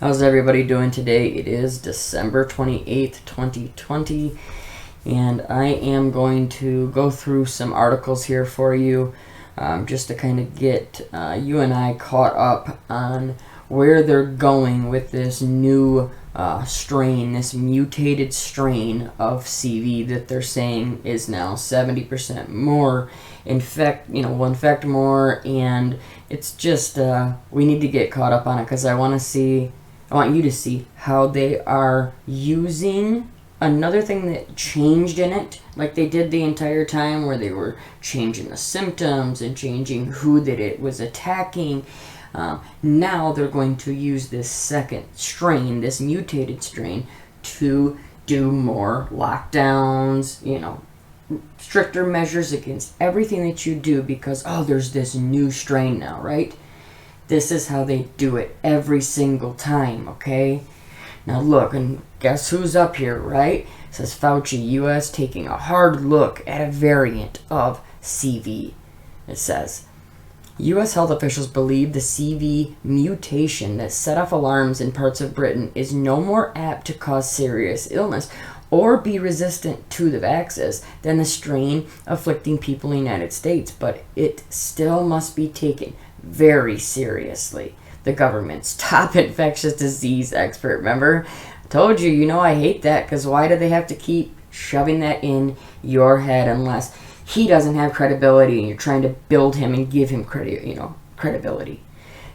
How's everybody doing today? It is December 28th, 2020, and I am going to go through some articles here for you just to kind of get you and I caught up on where they're going with this new strain, this mutated strain of CV that they're saying is now 70% more will infect more, and it's just we need to get caught up on it because I want you to see how they are using another thing that changed in it, like they did the entire time, where they were changing the symptoms and changing who that it was attacking. Now they're going to use this second strain, this mutated strain, to do more lockdowns, stricter measures against everything that you do because, there's this new strain now, right? This is how they do it every single time, okay? Now look, and guess who's up here, right? It says Fauci, U.S. taking a hard look at a variant of CV. It says, U.S. health officials believe the CV mutation that set off alarms in parts of Britain is no more apt to cause serious illness or be resistant to the vaccines than the strain afflicting people in the United States, but it still must be taken very seriously. The government's top infectious disease expert, remember? I told you, I hate that, because why do they have to keep shoving that in your head unless he doesn't have credibility and you're trying to build him and give him credibility?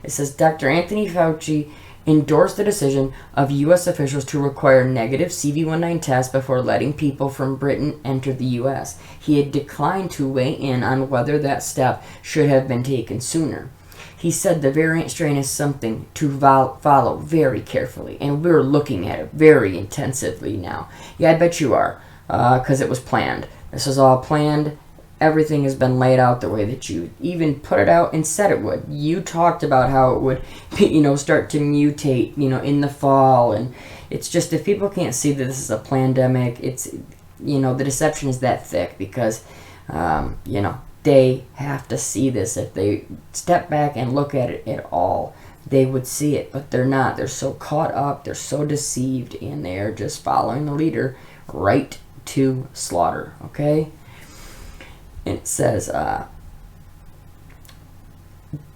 It says Dr. Anthony Fauci endorsed the decision of U.S. officials to require negative CV-19 tests before letting people from Britain enter the U.S. He had declined to weigh in on whether that step should have been taken sooner. He said the variant strain is something to follow very carefully, and we're looking at it very intensively now. Yeah, I bet you are, because it was planned. This was all planned. Everything has been laid out the way that you even put it out and said it would. You talked about how it would, start to mutate, in the fall, and it's just, if people can't see that this is a pandemic, it's, the deception is that thick because, they have to see this. If they step back and look at it at all, they would see it, but they're not. They're so caught up, they're so deceived, and they're just following the leader right to slaughter, okay? And it says,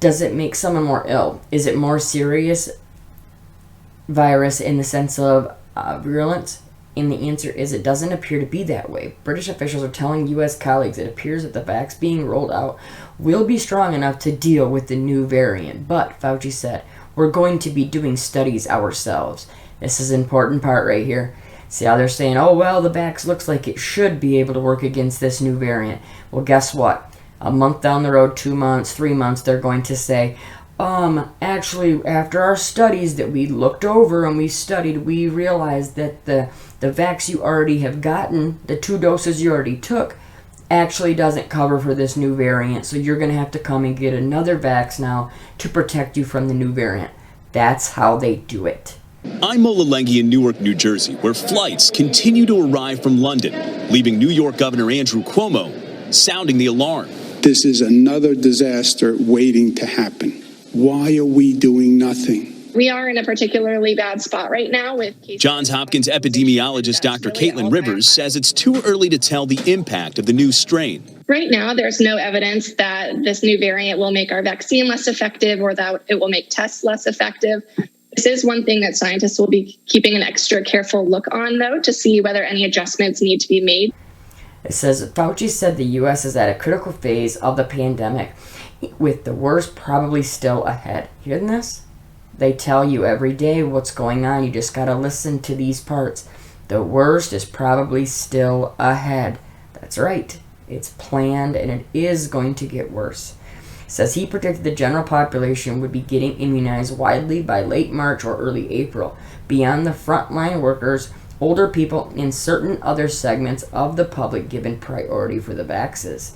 does it make someone more ill? Is it more serious virus in the sense of virulence? And the answer is it doesn't appear to be that way. British officials are telling U.S. colleagues it appears that the vaccine being rolled out will be strong enough to deal with the new variant. But, Fauci said, we're going to be doing studies ourselves. This is an important part right here. See how they're saying, the vax looks like it should be able to work against this new variant. Well, guess what? A month down the road, 2 months, 3 months, they're going to say, actually, after our studies that we looked over and we studied, we realized that the vax you already have gotten, the 2 doses you already took, actually doesn't cover for this new variant. So you're going to have to come and get another vax now to protect you from the new variant. That's how they do it. I'm Mola Lengi in Newark, New Jersey, where flights continue to arrive from London, leaving New York Governor Andrew Cuomo sounding the alarm. This is another disaster waiting to happen. Why are we doing nothing? We are in a particularly bad spot right now with cases. Johns Hopkins epidemiologist Dr. Caitlin Rivers says it's too early to tell the impact of the new strain. Right now, there's no evidence that this new variant will make our vaccine less effective or that it will make tests less effective. This is one thing that scientists will be keeping an extra careful look on, though, to see whether any adjustments need to be made. It says Fauci said the U.S. is at a critical phase of the pandemic, with the worst probably still ahead. Hearing this? They tell you every day what's going on. You just got to listen to these parts. The worst is probably still ahead. That's right. It's planned, and it is going to get worse. Says he predicted the general population would be getting immunized widely by late March or early April. Beyond the frontline workers, older people, and certain other segments of the public given priority for the vaccines.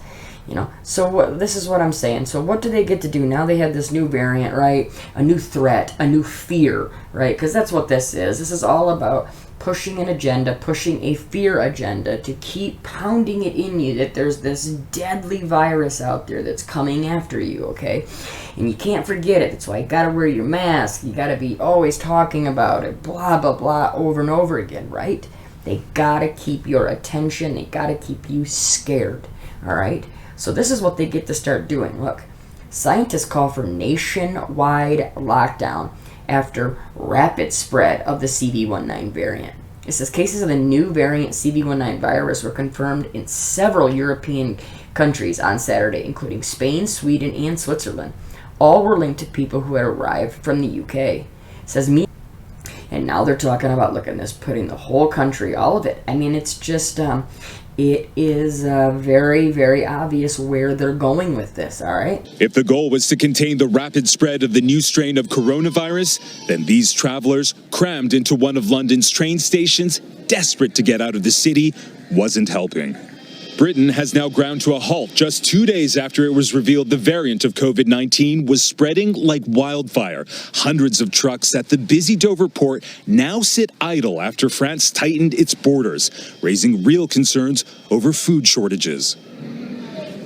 So this is what I'm saying. So what do they get to do? Now they have this new variant, right? A new threat, a new fear, right? Because that's what this is. This is all about pushing an agenda, pushing a fear agenda to keep pounding it in you that there's this deadly virus out there that's coming after you, okay? And you can't forget it. That's why you gotta wear your mask. You gotta be always talking about it, blah, blah, blah, over and over again, right? They gotta keep your attention. They gotta keep you scared, all right? So this is what they get to start doing. Look, scientists call for nationwide lockdown after rapid spread of the CV19 variant. It says cases of the new variant CV19 virus were confirmed in several European countries on Saturday, including Spain, Sweden, and Switzerland. All were linked to people who had arrived from the UK. It says and now they're talking about, look at this, putting the whole country, all of it. I mean, it's just, it is very, very obvious where they're going with this, all right? If the goal was to contain the rapid spread of the new strain of coronavirus, then these travelers, crammed into one of London's train stations, desperate to get out of the city, wasn't helping. Britain has now ground to a halt just 2 days after it was revealed the variant of COVID-19 was spreading like wildfire. Hundreds of trucks at the busy Dover port now sit idle after France tightened its borders, raising real concerns over food shortages.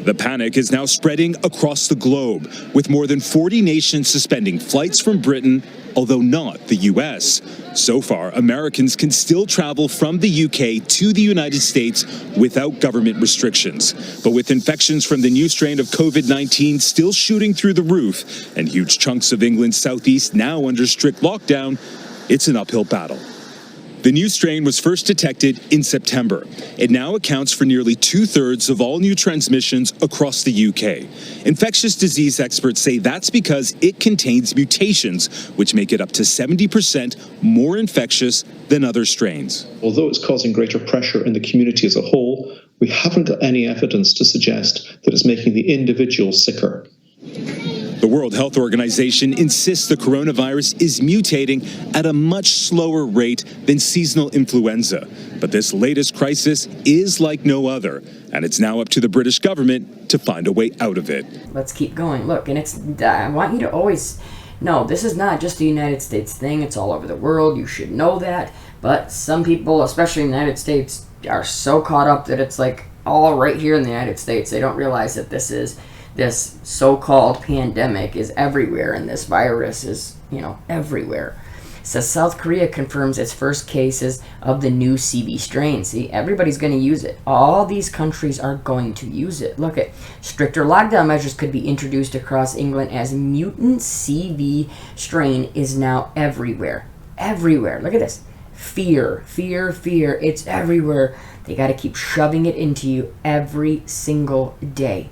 The panic is now spreading across the globe, with more than 40 nations suspending flights from Britain, although not the U.S. So far, Americans can still travel from the UK to the United States without government restrictions. But with infections from the new strain of COVID-19 still shooting through the roof and huge chunks of England's southeast now under strict lockdown, it's an uphill battle. The new strain was first detected in September. It now accounts for nearly 2/3 of all new transmissions across the UK. Infectious disease experts say that's because it contains mutations, which make it up to 70% more infectious than other strains. Although it's causing greater pressure in the community as a whole, we haven't got any evidence to suggest that it's making the individual sicker. The World Health Organization insists the coronavirus is mutating at a much slower rate than seasonal influenza. But this latest crisis is like no other, and it's now up to the British government to find a way out of it. Let's keep going. Look, and I want you to always know this is not just a United States thing. It's all over the world. You should know that. But some people, especially in the United States, are so caught up that it's like all right here in the United States. They don't realize that this so-called pandemic is everywhere, and this virus is, everywhere. It says South Korea confirms its first cases of the new CV strain. See, everybody's going to use it. All these countries are going to use it. Look at stricter lockdown measures could be introduced across England as mutant CV strain is now everywhere. Everywhere. Look at this. Fear, fear, fear. It's everywhere. They got to keep shoving it into you every single day.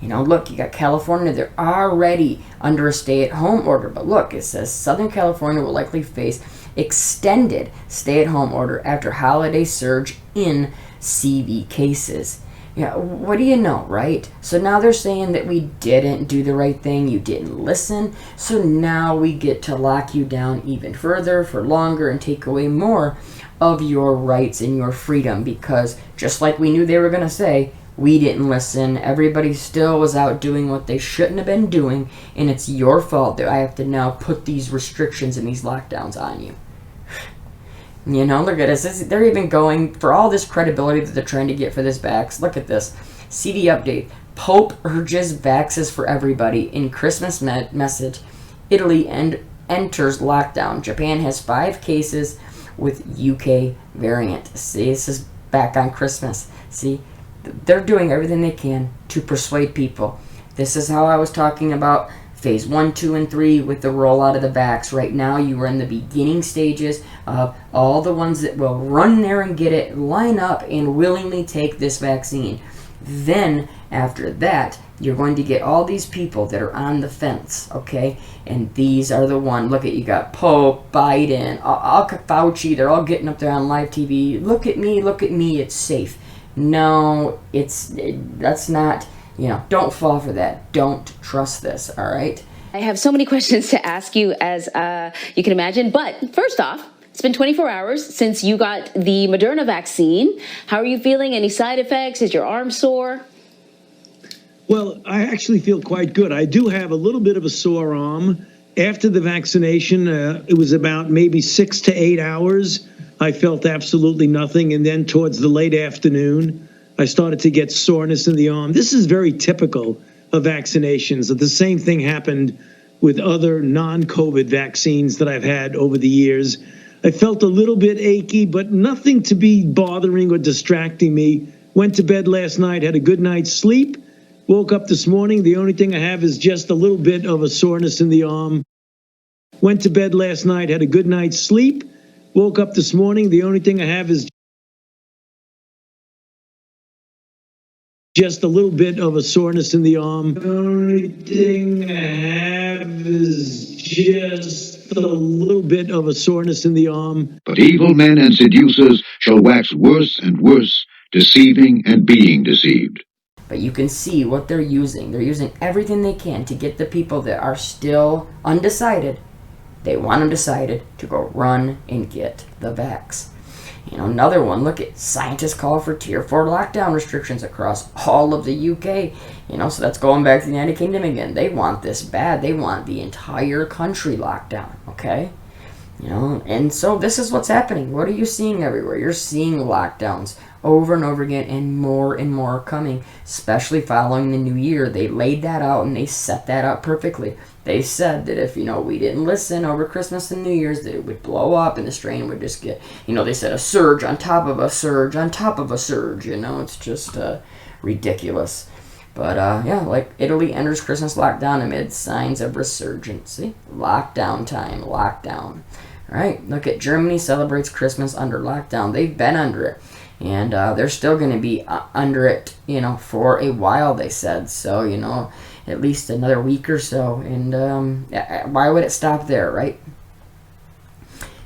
Look, you got California, they're already under a stay-at-home order. But look, it says Southern California will likely face extended stay-at-home order after holiday surge in CV cases. What do you know, right? So now they're saying that we didn't do the right thing, you didn't listen, so now we get to lock you down even further, for longer, and take away more of your rights and your freedom, because just like we knew they were going to say, we didn't listen. Everybody still was out doing what they shouldn't have been doing, and it's your fault that I have to now put these restrictions and these lockdowns on you. Look at this. They're even going for all this credibility that they're trying to get for this vax. Look at this. CD update. Pope urges vaxes for everybody in Christmas message. Italy enters lockdown. Japan has 5 cases with UK variant. See, this is back on Christmas. See? They're doing everything they can to persuade people. This is how I was talking about phase 1, 2, and 3 with the rollout of the vax. Right now, you are in the beginning stages of all the ones that will run there and get it, line up, and willingly take this vaccine. Then, after that, you're going to get all these people that are on the fence, okay? And these are the one. Look at, you got Pope, Biden, Fauci. They're all getting up there on live TV. Look at me, it's safe. No, that's not, don't fall for that. Don't trust this, all right? I have so many questions to ask you, as you can imagine. But first off, it's been 24 hours since you got the Moderna vaccine. How are you feeling? Any side effects? Is your arm sore? Well, I actually feel quite good. I do have a little bit of a sore arm. After the vaccination, it was about maybe 6 to 8 hours. I felt absolutely nothing. And then towards the late afternoon, I started to get soreness in the arm. This is very typical of vaccinations. The same thing happened with other non-COVID vaccines that I've had over the years. I felt a little bit achy, but nothing to be bothering or distracting me. Went to bed last night, had a good night's sleep. Woke up this morning. The only thing I have is just a little bit of a soreness in the arm. Went to bed last night, had a good night's sleep. Woke up this morning. The only thing I have is just a little bit of a soreness in the arm. The only thing I have is just a little bit of a soreness in the arm. But evil men and seducers shall wax worse and worse, deceiving and being deceived. But you can see what they're using. They're using everything they can to get the people that are still undecided. They want them decided to go run and get the vax. You know, another one, look at scientists call for tier 4 lockdown restrictions across all of the UK. You know, so that's going back to the United Kingdom again. They want this bad. They want the entire country locked down, okay? You know, and so this is what's happening. What are you seeing everywhere? You're seeing lockdowns over and over again, and more are coming, especially following the new year. They laid that out and they set that up perfectly. They said that if, you know, we didn't listen over Christmas and New Year's, that it would blow up and the strain would just get, you know, they said a surge on top of a surge on top of a surge. You know, it's just ridiculous. But yeah, like Italy enters Christmas lockdown amid signs of resurgence. See? Lockdown time, lockdown. All right, look at Germany celebrates Christmas under lockdown. They've been under it. And they're still going to be under it, you know, for a while, they said. So, you know, at least another week or so. And why would it stop there, right?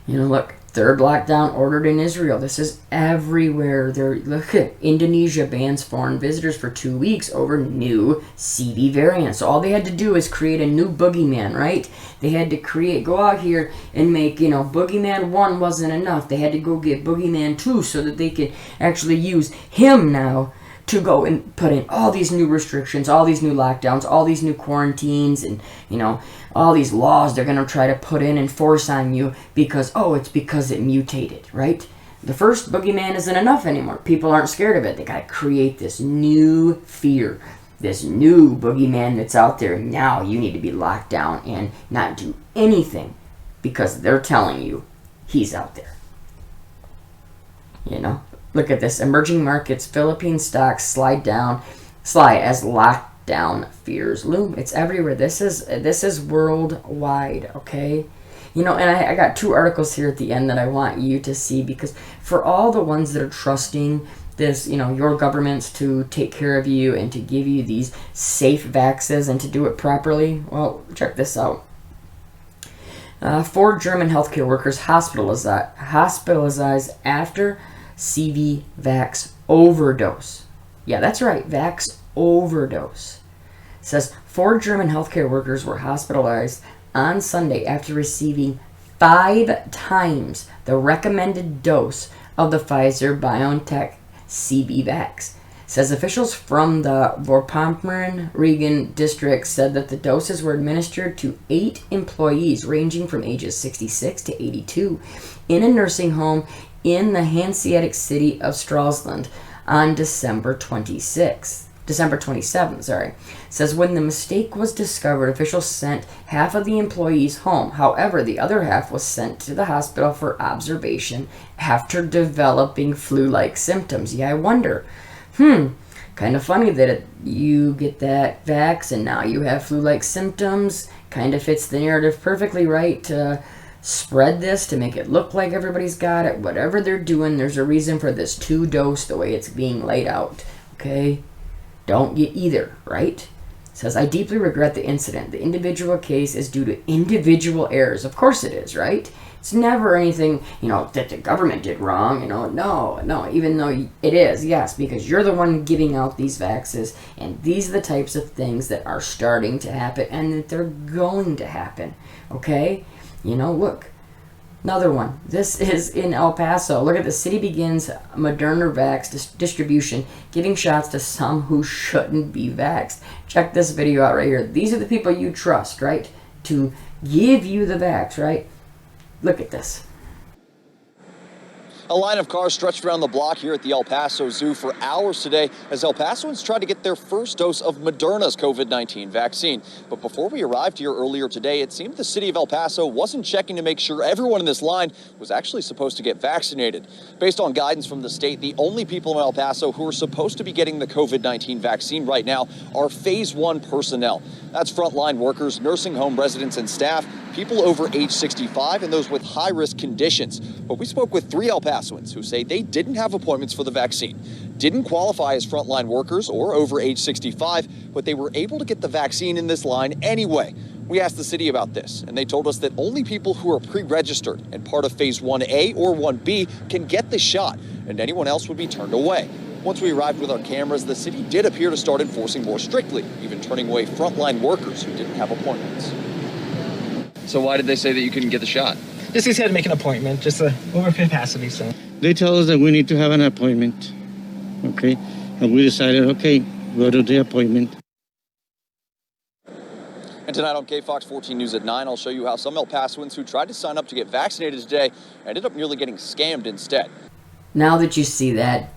You know, look, third lockdown ordered in Israel. This is everywhere. Look at Indonesia bans foreign visitors for 2 weeks over new CD variants. So all they had to do is create a new boogeyman, right? They had to go out here and make, you know, Boogeyman 1 wasn't enough. They had to go get Boogeyman 2 so that they could actually use him now to go and put in all these new restrictions, all these new lockdowns, all these new quarantines, and, you know, all these laws they're going to try to put in and force on you because, oh, it's because it mutated, right? The first boogeyman isn't enough anymore. People aren't scared of it. They got to create this new fear, this new boogeyman that's out there. Now you need to be locked down and not do anything because they're telling you he's out there. You know? Look at this. Emerging markets, Philippine stocks slide as lockdown fears loom. It's everywhere. This is worldwide, okay? You know, and I got 2 articles here at the end that I want you to see, because for all the ones that are trusting this, you know, your governments to take care of you and to give you these safe vaxes and to do it properly, well, check this out. 4 German healthcare workers hospitalized after CV vax overdose. Yeah, that's right, vax overdose. It says 4 German healthcare workers were hospitalized on Sunday after receiving 5 times the recommended dose of the Pfizer-BioNTech CV vax. It says officials from the Vorpommern region district said that the doses were administered to 8 employees ranging from ages 66 to 82 in a nursing home in the Hanseatic city of Stralsund on December 27th, sorry. It says when the mistake was discovered, officials sent half of the employees home. However, the other half was sent to the hospital for observation after developing flu-like symptoms. Yeah, I wonder. Kind of funny that you get that vax and now you have flu-like symptoms. Kind of fits the narrative perfectly, right? To spread this, to make it look like everybody's got it. Whatever they're doing, there's a reason for this 2-dose the way it's being laid out, okay? Don't get either, right? It says, I deeply regret the incident. The individual case is due to individual errors. Of course it is, right? It's never anything, you know, that the government did wrong, you know. No, even though it is, yes, because you're the one giving out these vaxes, and these are the types of things that are starting to happen and that they're going to happen, okay? You know, look, Another one. This is in El Paso. Look at the city begins Moderna vax distribution, giving shots to some who shouldn't be vaxxed. Check this video out right here. These are the people you trust, right? To give you the vax, right? Look at this. A line of cars stretched around the block here at the El Paso Zoo for hours today as El Pasoans tried to get their first dose of Moderna's COVID-19 vaccine. But before we arrived here earlier today, it seemed the city of El Paso wasn't checking to make sure everyone in this line was actually supposed to get vaccinated. Based on guidance from the state, the only people in El Paso who are supposed to be getting the COVID-19 vaccine right now are Phase 1 personnel. That's frontline workers, nursing home residents and staff, people over age 65, and those with high-risk conditions. But we spoke with 3 El Pasoans who say they didn't have appointments for the vaccine, didn't qualify as frontline workers or over age 65, but they were able to get the vaccine in this line anyway. We asked the city about this, and they told us that only people who are pre-registered and part of Phase 1A or 1B can get the shot, and anyone else would be turned away. Once we arrived with our cameras, the city did appear to start enforcing more strictly, even turning away frontline workers who didn't have appointments. So why did they say that you couldn't get the shot? Just because he had to make an appointment, just over capacity, so. They tell us that we need to have an appointment, okay? And we decided, okay, go to the appointment. And tonight on KFOX 14 News at 9, I'll show you how some El Pasoans who tried to sign up to get vaccinated today ended up nearly getting scammed instead. Now that you see that,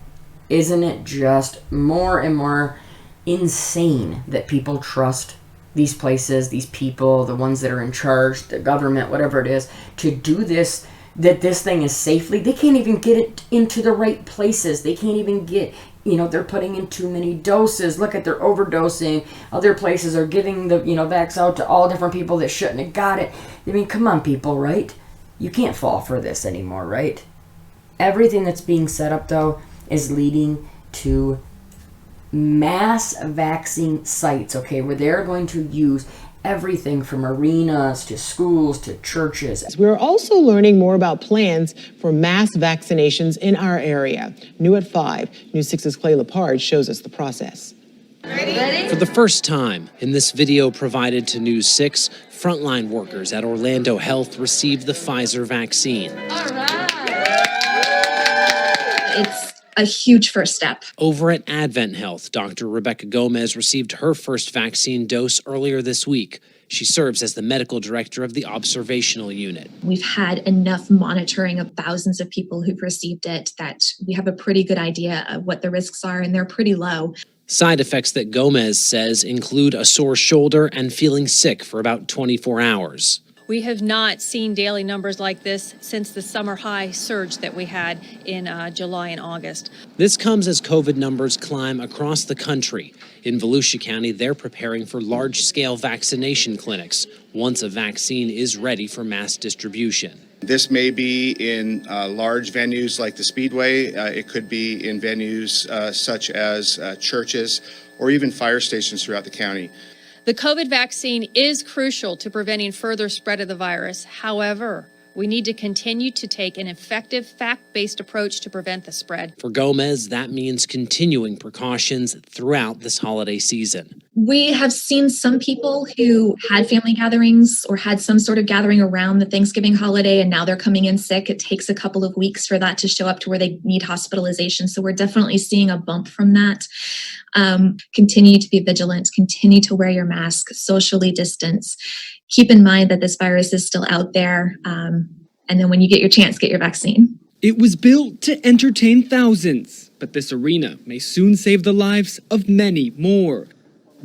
isn't it just more and more insane that people trust these places, these people, the ones that are in charge, the government, whatever it is, to do this, that this thing is safely? They can't even get it into the right places. They can't even get, they're putting in too many doses. Look at, they're overdosing. Other places are giving the, vax out to all different people that shouldn't have got it. I mean, come on, people, right? You can't fall for this anymore, right? Everything that's being set up, though, is leading to mass vaccine sites, okay, where they're going to use everything from arenas to schools to churches. We're also learning more about plans for mass vaccinations in our area. New at 5, News 6's Clay Lepard shows us the process. Ready? For the first time in this video provided to News 6, frontline workers at Orlando Health received the Pfizer vaccine. All right. It's a huge first step. Over at Advent Health, Dr. Rebecca Gomez received her first vaccine dose earlier this week. She serves as the medical director of the observational unit. We've had enough monitoring of thousands of people who've received it that we have a pretty good idea of what the risks are, and they're pretty low. Side effects that Gomez says include a sore shoulder and feeling sick for about 24 hours. We have not seen daily numbers like this since the summer high surge that we had in July and August. This comes as COVID numbers climb across the country. In Volusia County, they're preparing for large-scale vaccination clinics once a vaccine is ready for mass distribution. This may be in large venues like the Speedway. It could be in venues such as churches or even fire stations throughout the county. The COVID vaccine is crucial to preventing further spread of the virus. However, we need to continue to take an effective, fact-based approach to prevent the spread. For Gomez, that means continuing precautions throughout this holiday season. We have seen some people who had family gatherings or had some sort of gathering around the Thanksgiving holiday, and now they're coming in sick. It takes a couple of weeks for that to show up to where they need hospitalization. So we're definitely seeing a bump from that. Continue to be vigilant, continue to wear your mask, socially distance. Keep in mind that this virus is still out there. And then when you get your chance, get your vaccine. It was built to entertain thousands, but this arena may soon save the lives of many more.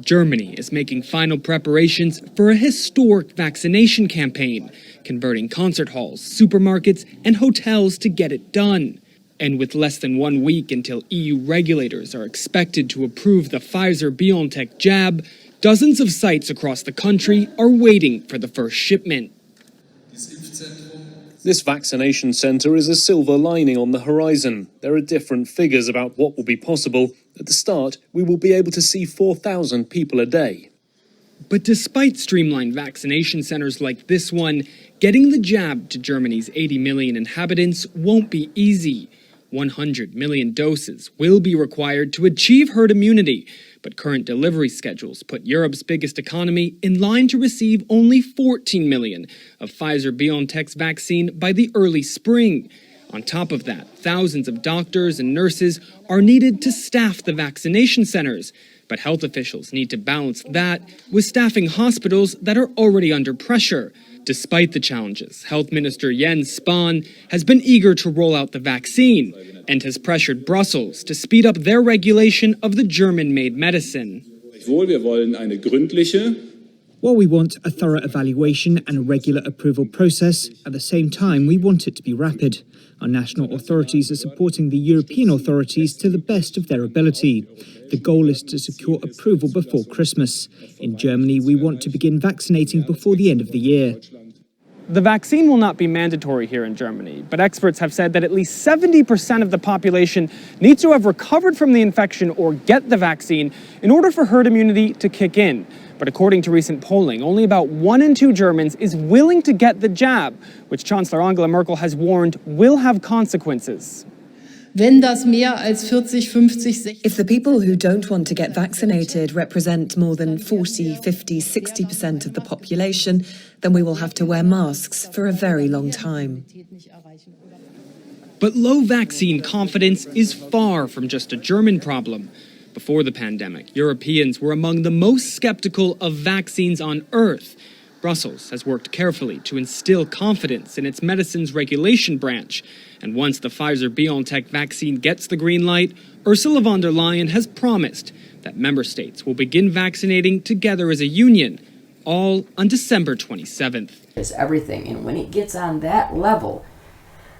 Germany is making final preparations for a historic vaccination campaign, converting concert halls, supermarkets, and hotels to get it done. And with less than 1 week until EU regulators are expected to approve the Pfizer-BioNTech jab, dozens of sites across the country are waiting for the first shipment. This vaccination centre is a silver lining on the horizon. There are different figures about what will be possible. At the start, we will be able to see 4,000 people a day. But despite streamlined vaccination centres like this one, getting the jab to Germany's 80 million inhabitants won't be easy. 100 million doses will be required to achieve herd immunity, But current delivery schedules put Europe's biggest economy in line to receive only 14 million of Pfizer-BioNTech's vaccine by the early spring. On top of that, thousands of doctors and nurses are needed to staff the vaccination centers. But health officials need to balance that with staffing hospitals that are already under pressure. Despite the challenges, Health Minister Jens Spahn has been eager to roll out the vaccine and has pressured Brussels to speed up their regulation of the German-made medicine. While we want a thorough evaluation and a regular approval process, at the same time we want it to be rapid. Our national authorities are supporting the European authorities to the best of their ability. The goal is to secure approval before Christmas. In Germany, we want to begin vaccinating before the end of the year. The vaccine will not be mandatory here in Germany, but experts have said that at least 70% of the population needs to have recovered from the infection or get the vaccine in order for herd immunity to kick in. But according to recent polling, only about 1 in 2 Germans is willing to get the jab, which Chancellor Angela Merkel has warned will have consequences. If the people who don't want to get vaccinated represent more than 40, 50, 60% of the population, then we will have to wear masks for a very long time. But low vaccine confidence is far from just a German problem. Before the pandemic, Europeans were among the most skeptical of vaccines on Earth. Brussels has worked carefully to instill confidence in its medicines regulation branch. And once the Pfizer-BioNTech vaccine gets the green light, Ursula von der Leyen has promised that member states will begin vaccinating together as a union, all on December 27th. It's everything, and when it gets on that level,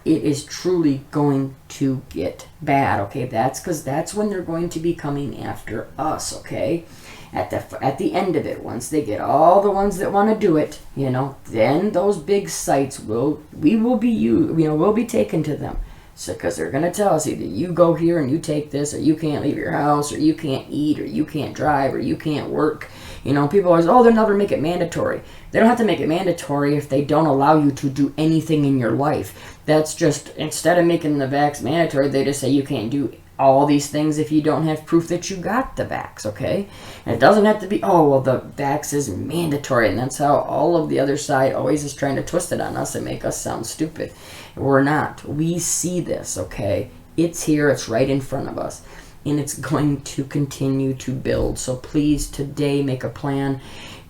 it is truly going to get bad, okay? That's when they're going to be coming after us, okay? At the end of it, once they get all the ones that want to do it, then those big sites we'll be taken to them. So, because they're going to tell us either you go here and you take this, or you can't leave your house, or you can't eat, or you can't drive, or you can't work. People always, they'll never make it mandatory. They don't have to make it mandatory if they don't allow you to do anything in your life. That's just, instead of making the vax mandatory, they just say you can't do all these things if you don't have proof that you got the vax, okay? And it doesn't have to be, the vax is mandatory, and that's how all of the other side always is trying to twist it on us and make us sound stupid. We're not. We see this, okay? It's here, it's right in front of us, and it's going to continue to build. So please, today, make a plan.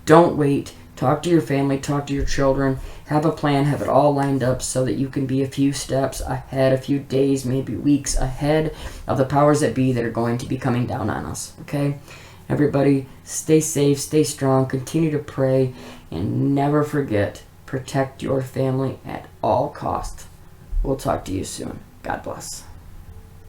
Don't wait. Talk to your family, talk to your children, have a plan, have it all lined up so that you can be a few steps ahead, a few days, maybe weeks ahead of the powers that be that are going to be coming down on us, okay? Everybody, stay safe, stay strong, continue to pray, and never forget, protect your family at all costs. We'll talk to you soon. God bless.